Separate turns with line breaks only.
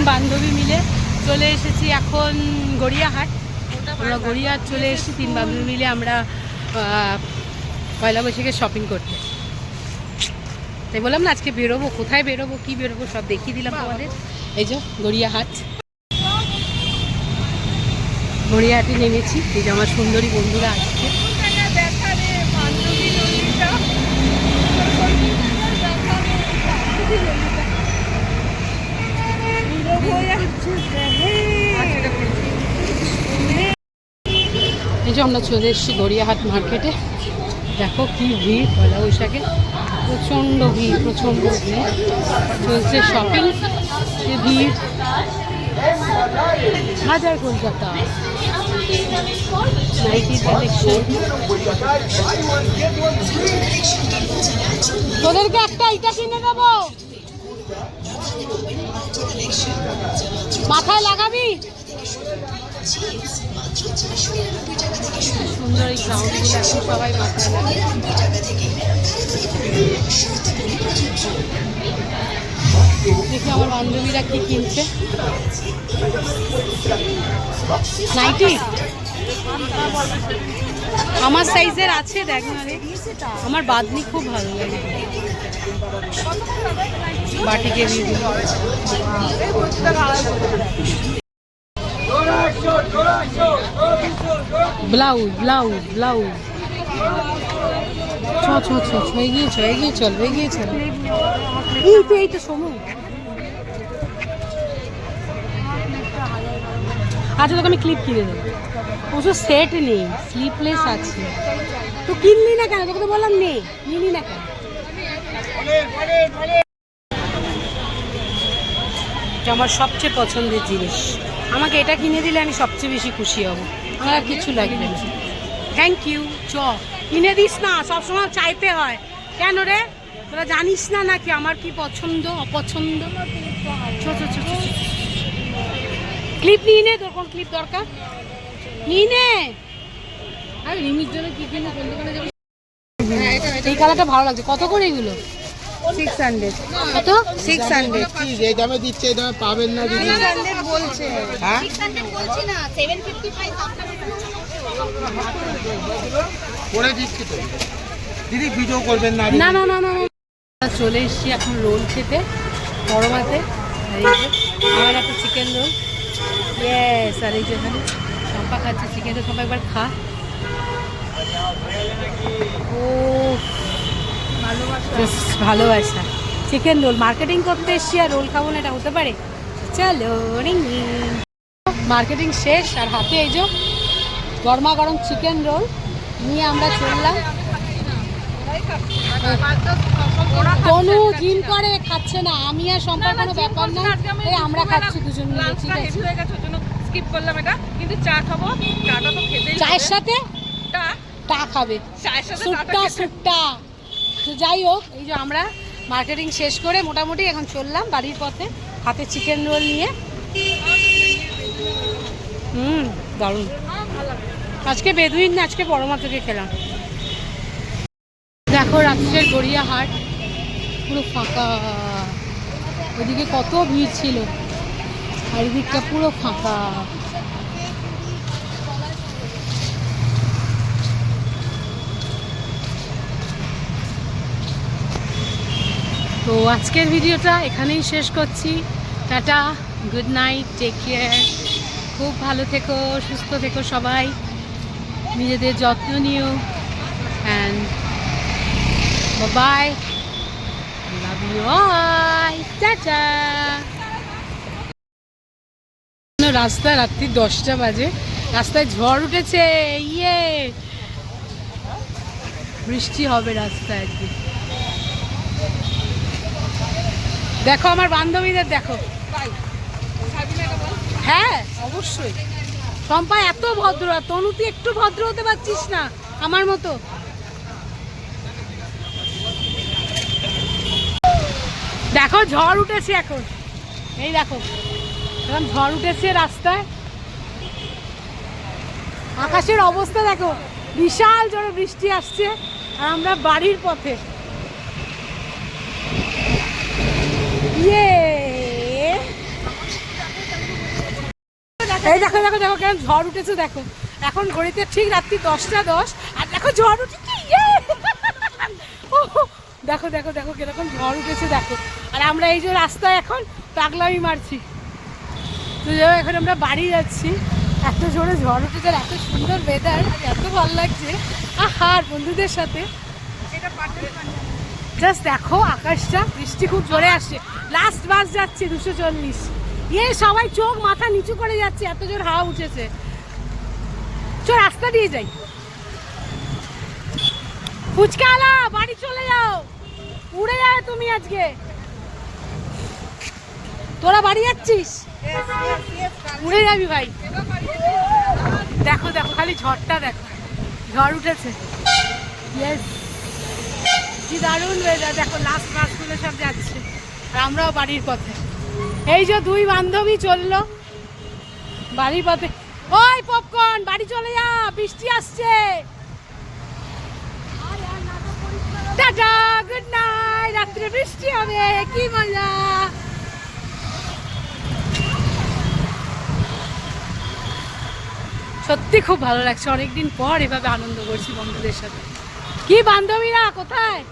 বান্ধবী মিলে চলে এসেছি এখন গড়িয়াহাট। আমরা গড়িয়াহাট চলে এসেছি 3 বান্ধবী মিলে। আমরা পয়লা বৈশাখে শপিং করতে। তাই বললাম না আজকে বেরোবো, কোথায় বেরোবো কী বেরোবো সব দেখিয়ে দিলাম তোমাদের। এই যে গড়িয়াহাট, গড়িয়াহাটে নেমেছি। এই যে আমার সুন্দরী বন্ধুরা আসছে। এই যে আমরা চলে এসেছি গড়িয়াহাট মার্কেটে। দেখো কি ভিড় পয়লা বৈশাখে, প্রচণ্ড ভিড়, প্রচণ্ড ভিড় চলছে শপিং। ভিড় হাজার কলকাতা নাইটির কালেকশন। তোদেরকে একটা এটা কিনে দেবো, মাথায় লাগাবি। সুন্দর এই গ্রাউন্ডগুলো এখন সবাই মাথায় লাগাবে। দেখি আমার বান্ধবীরা কি কিনছে। নাইটি আমার সাইজের আছে, দেখ না রে। আমার বাদনি খুব ভালো লাগে, বাটিকে ব্লাউজ ব্লাউজ ব্লাউজ। এগিয়ে চল। এই তো সমু। আচ্ছা তোকে আমি ক্লিপ কিনে দেবো। ওসব সেট নেই, স্লিপলেস আছে। তো কিনলি না কেন? তোকে তো বললাম নেই, নিলি না কেন? আমার সবচেয়ে পছন্দের জিনিস, আমাকে এটা কিনে দিলে আমি সবচেয়ে বেশি খুশি হব। আমার আর কিছু লাগবে না। Thank you. কিনে দিস না, সবসময় চাইতে হয় কেন রে? তোরা জানিস না নাকি আমার কি পছন্দ অপছন্দ? ক্লিপ নিয়ে নে, তোর কোন ক্লিপ দরকার নিয়ে নে। আর রিমির জন্য কি কিনে কোন দোকানে যাবি? এই কালারটা ভালো লাগছে। কত করে এগুলো? 600। কত? 600।
এই দামে দিচ্ছে, এই দামে পাবেন না দিদি।
600 বলছে।
হ্যাঁ
600 বলছি না, 755
করে দিচ্ছি তো দিদি, ভিডিও করবেন না।
না চলে এসেছি এখন রোল খেতে বড়মাতে। আমার একটা চিকেন রোল। ইয়েস। আর এই যে এখানে চম্পা খাচ্ছে চিকেন রোল। চম্পা একবার খা। ও ভালোবাসা। চিকেন রোল মার্কেটিং করতে এসছি আর রোল খাবো না, এটা হতে পারে? চলো মার্কেটিং শেষ আর হাতে এই যে গরমা গরম চিকেন রোল নিয়ে আমরা চললাম। কোনো জিম করে খাচ্ছে না, আমি আর সম্পর্ক কোনো ব্যাপার না। এই আমরা খাচ্ছি দুজন মিলে, ঠিক আছে?
স্কিপ করলাম এটা, কিন্তু চা খাবো। চাটা তো খেতেই হবে।
চায়ের সাথে টা খাবে,
চায়ের সাথে
সুট্টা। তো যাই হোক, এই যে আমরা মার্কেটিং শেষ করে মোটামুটি এখন চললাম বাড়ির পথে হাতে চিকেন রোল নিয়ে। দারুণ। আজকে বেদুইন না, আজকে বড়মা থেকে খেলাম। দেখো রাত্রের গড়িয়াহাট পুরো ফাঁকা। ওইদিকে কত ভিড় ছিল আর এদিকটা পুরো ফাঁকা। তো আজকের ভিডিওটা এখানেই শেষ করছি। Tata, good night, take care. খুব ভালো থেকো, সুস্থ থেকো সবাই, নিজেদের যত্ন নিও। And bye, love you all, tata. রাস্তা রাত্রি 10টা বাজে, রাস্তায় ঝড় উঠেছে। ইয়ে বৃষ্টি হবে রাস্তায় আজকে। দেখো আমার বান্ধবীদের দেখো। হ্যাঁ অবশ্যই। শম্পা এত ভদ্র, তনু তুই একটু ভদ্র হতে পারছিস না আমার মতো? দেখো ঝড় উঠেছে এখন, এই দেখো এখন ঝড় উঠেছে রাস্তায়। আকাশের অবস্থা দেখো, বিশাল জোরে বৃষ্টি আসছে আর আমরা বাড়ির পথে। ইয়ে এই দেখো দেখো দেখো কেন ঝড় উঠেছে দেখো, এখন ঘড়িতে ঠিক রাত্রি 10টা 10 আর দেখো ঝড় উঠেছে। দেখো দেখো দেখো কিরকম ঝড় উঠেছে দেখো। আর আমরা এই যে রাস্তায় এখন পাগলামি মারছি। তো এখন আমরা বাড়ি যাচ্ছি, এত জোরে ঝড় উঠেছে আর এত সুন্দর ওয়েদার, এত ভালো লাগছে। আর বন্ধুদের সাথে জাস্ট দেখো আকাশটা, বৃষ্টি খুব জোরে আসছে। লাস্ট বাস যাচ্ছে 240, সবাই চোখ মাথা নিচু করে যাচ্ছে, এত জোর হাওয়া উঠেছে। চল রাস্তা দিয়ে যাই। ফুচকাওয়ালা বাড়ি চলে যাও, উড়ে যাবে তুমি আজকে। তোরা বাড়ি যাচ্ছিস? উড়ে যাবি ভাই। দেখো দেখো খালি ঝড়টা দেখো, ঝড় উঠেছে। ইয়েস, কি দারুণ ওয়েদার। দেখো লাস্ট বাসগুলো সব যাচ্ছে আর আমরাও বাড়ির পথে। এই যে দুই বান্ধবী চললো বাড়ির পথে। ওই পপকর্ন বাড়ি চলে যা, বৃষ্টি আসছে। Tata, good night. রাত্রে বৃষ্টি হবে, কি মজা। সত্যি খুব ভালো লাগছে, অনেকদিন পর এভাবে আনন্দ করছি বন্ধুদের সাথে। কি বান্ধবীরা কোথায়?